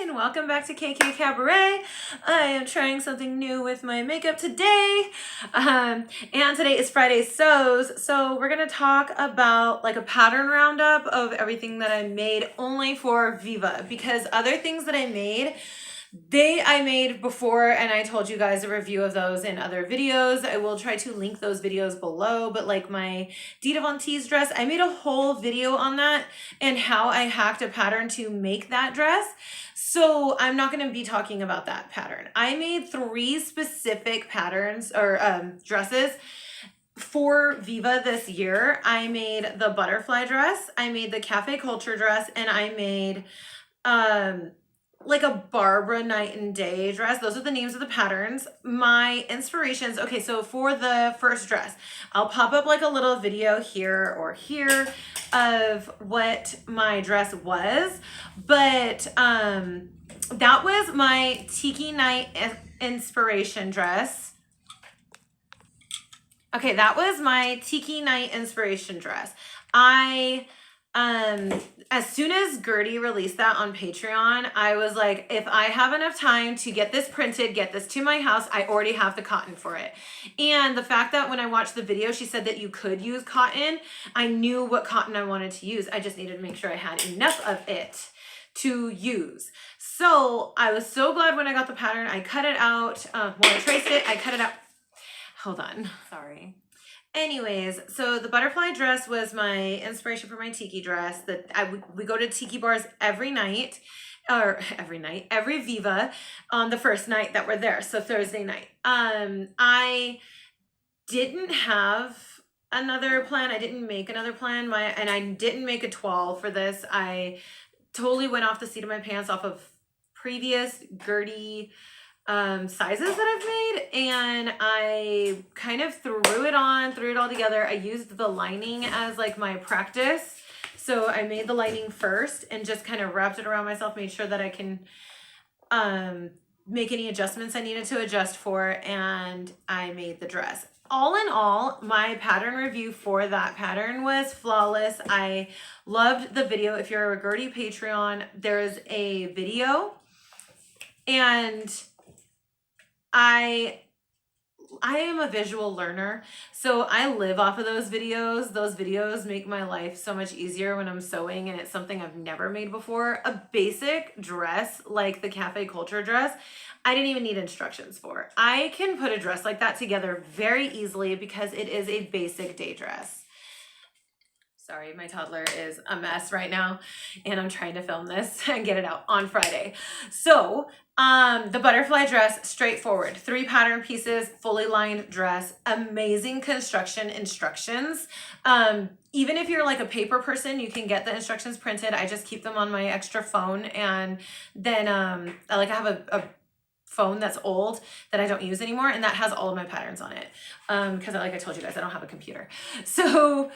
and welcome back to KK Cabaret. I am trying something new with my makeup today. And today is Friday Sews. So we're gonna talk about like a pattern roundup of everything that I made only for Viva, because other things that I made before, and I told you guys a review of those in other videos. I will try to link those videos below, but like my Dita Von Teese dress, I made a whole video on that and how I hacked a pattern to make that dress. So I'm not going to be talking about that pattern. I made 3 specific patterns or dresses for Viva this year. I made the butterfly dress, I made the cafe culture dress, and I made like a Barbara night and day dress. Those are the names of the patterns. My inspirations. Okay, so for the first dress, I'll pop up like a little video here or here of what my dress was. But that was my Tiki Night inspiration dress. Okay, that was my Tiki Night inspiration dress. As soon as Gertie released that on Patreon, I was like, if I have enough time to get this printed, get this to my house, I already have the cotton for it. And the fact that when I watched the video, she said that you could use cotton, I knew what cotton I wanted to use. I just needed to make sure I had enough of it to use. So I was so glad when I got the pattern. I cut it out. When I traced it, I cut it out. Hold on, sorry. Anyways, so the butterfly dress was my inspiration for my tiki dress. We go to tiki bars every Viva on the first night that we're there. So Thursday night. I didn't have another plan. I didn't make another plan. And I didn't make a 12 for this. I totally went off the seat of my pants off of previous Gertie sizes that I've made, and I kind of threw it all together. I used the lining as like my practice. So I made the lining first and just kind of wrapped it around myself, made sure that I can make any adjustments I needed to adjust for, and I made the dress. All in all, my pattern review for that pattern was flawless. I loved the video. If you're a Gertie Patreon, there's a video, and I am a visual learner, so I live off of those videos. Those videos make my life so much easier when I'm sewing, and it's something I've never made before. A basic dress like the cafe culture dress, I didn't even need instructions for. I can put a dress like that together very easily because it is a basic day dress. Sorry, my toddler is a mess right now, and I'm trying to film this and get it out on Friday. So the butterfly dress, straightforward, 3 pattern pieces, fully lined dress, amazing construction instructions. Even if you're like a paper person, you can get the instructions printed. I just keep them on my extra phone, and then I have a phone that's old that I don't use anymore, and that has all of my patterns on it. Because like I told you guys, I don't have a computer. So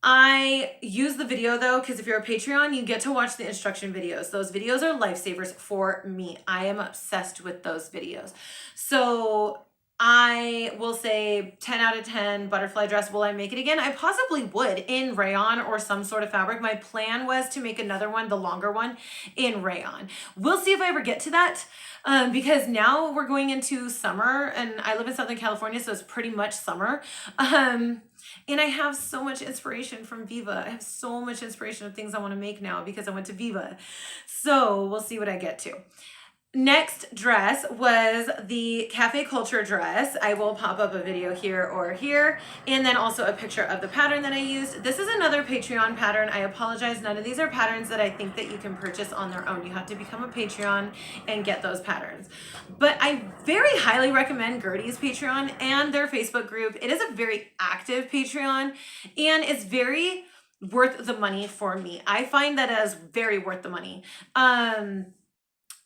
I use the video though, because if you're a Patreon, you get to watch the instruction videos. Those videos are lifesavers for me. I am obsessed with those videos. So I will say 10 out of 10 butterfly dress. Will I make it again? I possibly would in rayon or some sort of fabric. My plan was to make another one, the longer one, in rayon. We'll see if I ever get to that, because now we're going into summer, and I live in Southern California, so it's pretty much summer. And I have so much inspiration from Viva. I have so much inspiration of things I want to make now because I went to Viva. So we'll see what I get to. Next dress was the cafe culture dress. I will pop up a video here or here, and then also a picture of the pattern that I used. This is another Patreon pattern. I apologize. None of these are patterns that I think that you can purchase on their own. You have to become a Patreon and get those patterns. But I very highly recommend Gertie's Patreon and their Facebook group. It is a very active Patreon, and it's very worth the money for me. I find that as very worth the money.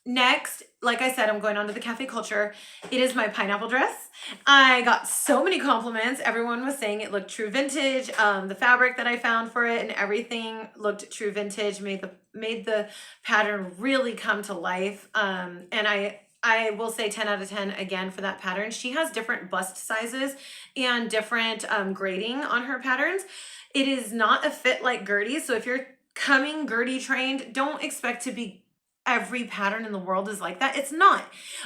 Next, like I said, I'm going on to the cafe culture. It is my pineapple dress. I got so many compliments. Everyone was saying it looked true vintage. The fabric that I found for it and everything looked true vintage, made the pattern really come to life. And I will say 10 out of 10 again for that pattern. She has different bust sizes and different grading on her patterns. It is not a fit like Gertie's. So if you're coming Gertie trained, don't expect to be every pattern in the world is like that. It's not.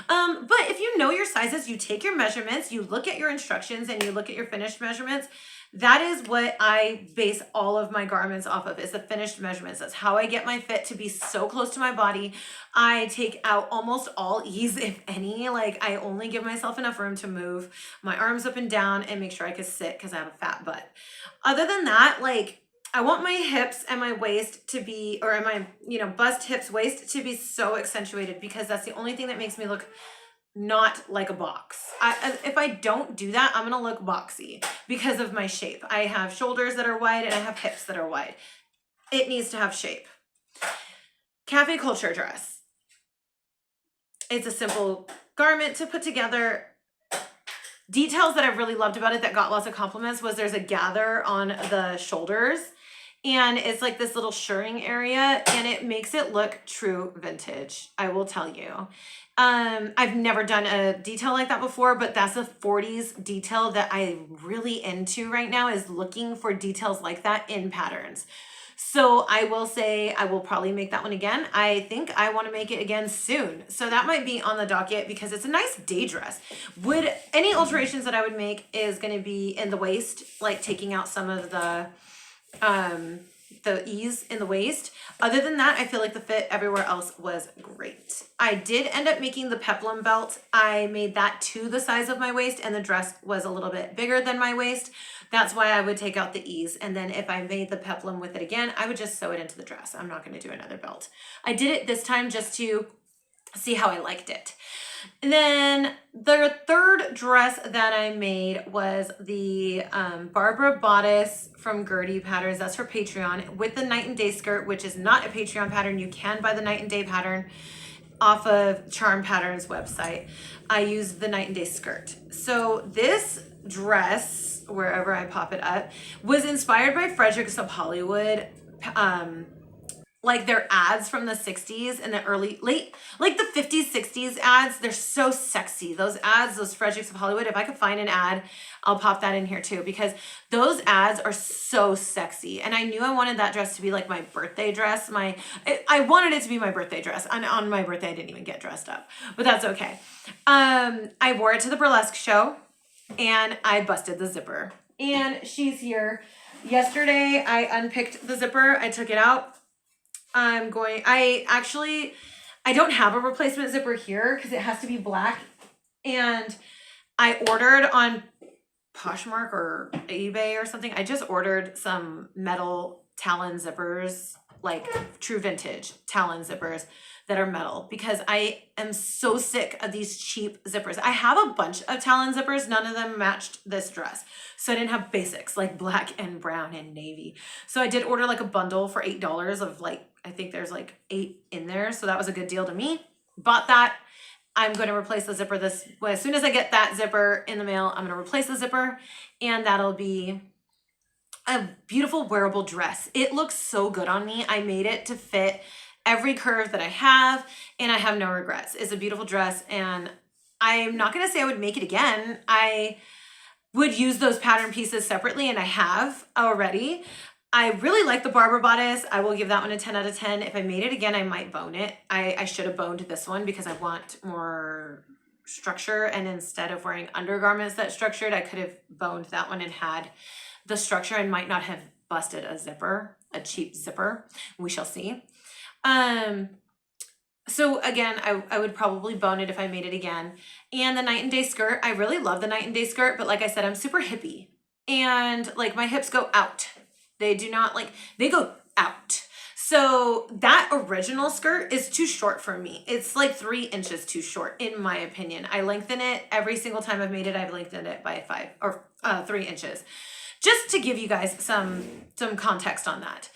But if you know your sizes, you take your measurements, you look at your instructions, and you look at your finished measurements. That is what I base all of my garments off of, is the finished measurements. That's how I get my fit to be so close to my body. I take out almost all ease, if any. Like, I only give myself enough room to move my arms up and down and make sure I can sit because I have a fat butt. Other than that, like, I want my hips and my waist to be, or my, bust, hips, waist to be so accentuated, because that's the only thing that makes me look not like a box. If I don't do that, I'm gonna look boxy because of my shape. I have shoulders that are wide and I have hips that are wide. It needs to have shape. Cafe culture dress. It's a simple garment to put together. Details that I really loved about it that got lots of compliments was there's a gather on the shoulders, and it's like this little shirring area, and it makes it look true vintage, I will tell you. I've never done a detail like that before, but that's a 40s detail that I'm really into right now, is looking for details like that in patterns. So I will say I will probably make that one again. I think I want to make it again soon. So that might be on the docket because it's a nice day dress. Any alterations that I would make is going to be in the waist, like taking out some of the ease in the waist. Other than that, I feel like the fit everywhere else was great. I did end up making the peplum belt. I made that to the size of my waist, and the dress was a little bit bigger than my waist. That's why I would take out the ease. And then if I made the peplum with it again, I would just sew it into the dress. I'm not going to do another belt. I did it this time just to see how I liked it. And then the third dress that I made was the Barbara bodice from Gertie Patterns. That's for Patreon, with the night and day skirt, which is not a Patreon pattern. You can buy the night and day pattern off of Charm Patterns website. I used the night and day skirt. So this dress, wherever I pop it up, was inspired by Fredericks of Hollywood. Like their ads from the 60s and the like the 50s, 60s ads. They're so sexy. Those ads, those Fredericks of Hollywood. If I could find an ad, I'll pop that in here too, because those ads are so sexy. And I knew I wanted that dress to be like my birthday dress. I wanted it to be my birthday dress. And on my birthday, I didn't even get dressed up, but that's okay. I wore it to the burlesque show and I busted the zipper. And she's here. Yesterday, I unpicked the zipper. I took it out. I don't have a replacement zipper here because it has to be black. And I ordered on Poshmark or eBay or something. I just ordered some metal Talon zippers, like true vintage Talon zippers that are metal, because I am so sick of these cheap zippers. I have a bunch of Talon zippers. None of them matched this dress. So I didn't have basics like black and brown and navy. So I did order like a bundle for $8 of like, I think there's like 8 in there. So that was a good deal to me. Bought that. I'm going to replace the zipper as soon as I get that zipper in the mail, I'm going to replace the zipper, and that'll be a beautiful wearable dress. It looks so good on me. I made it to fit every curve that I have, and I have no regrets. It's a beautiful dress, and I'm not going to say I would make it again. I would use those pattern pieces separately, and I have already. I really like the Barbara bodice. I will give that one a 10 out of 10. If I made it again, I might bone it. I should have boned this one because I want more structure, and instead of wearing undergarments that structured, I could have boned that one and had the structure and might not have busted a zipper, a cheap zipper. We shall see. So again, I would probably bone it if I made it again. And the night and day skirt, I really love the night and day skirt, but like I said, I'm super hippie, and like my hips go out. They do not they go out. So that original skirt is too short for me. It's like 3 inches too short, in my opinion. I lengthen it every single time I've made it. I've lengthened it by 3 inches, just to give you guys some context on that.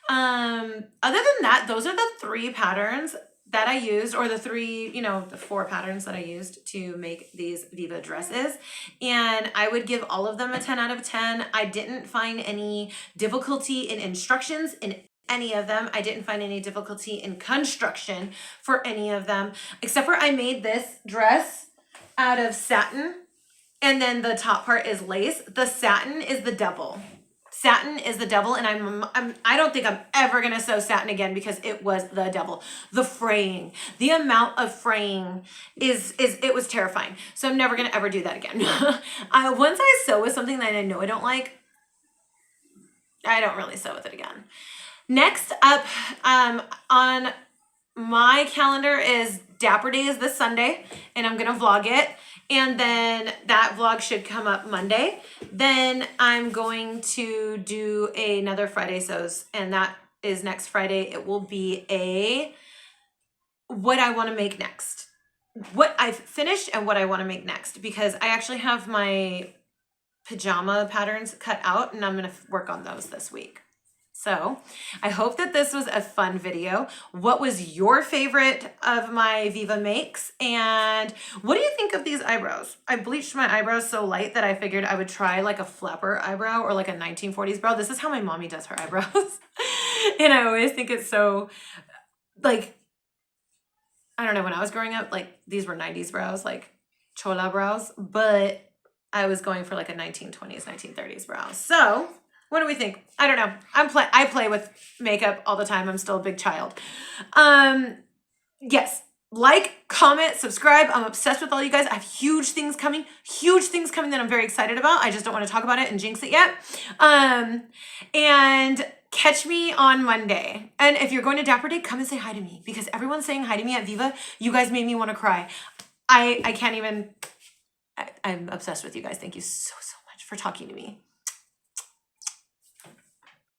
Other than that, those are the 3 patterns that I used, or the 4 patterns that I used to make these Viva dresses. And I would give all of them a 10 out of 10. I didn't find any difficulty in instructions in any of them. I didn't find any difficulty in construction for any of them, except for I made this dress out of satin, and then the top part is lace. The satin is the devil. satin is the devil, and I don't think I'm ever gonna sew satin again because it was the devil. The fraying, the amount of fraying it was terrifying. So I'm never gonna ever do that again. Once I sew with something that I know I don't like, I don't really sew with it again. Next up on my calendar is Dapper Days this Sunday, and I'm gonna vlog it. And then that vlog should come up Monday. Then I'm going to do another Friday sews, and that is next Friday. It will be what I want to make next. What I've finished and what I want to make next, because I actually have my pajama patterns cut out, and I'm going to work on those this week. So I hope that this was a fun video. What was your favorite of my Viva makes? And what do you think of these eyebrows? I bleached my eyebrows so light that I figured I would try like a flapper eyebrow or like a 1940s brow. This is how my mommy does her eyebrows. And I always think it's so, like, I don't know, when I was growing up, like these were 90s brows, like chola brows, but I was going for like a 1920s, 1930s brow. So what do we think? I don't know. I play with makeup all the time. I'm still a big child. Yes. Like, comment, subscribe. I'm obsessed with all you guys. I have huge things coming that I'm very excited about. I just don't want to talk about it and jinx it yet. And catch me on Monday. And if you're going to Dapper Day, come and say hi to me, because everyone's saying hi to me at Viva. You guys made me want to cry. I can't even, I'm obsessed with you guys. Thank you so much for talking to me.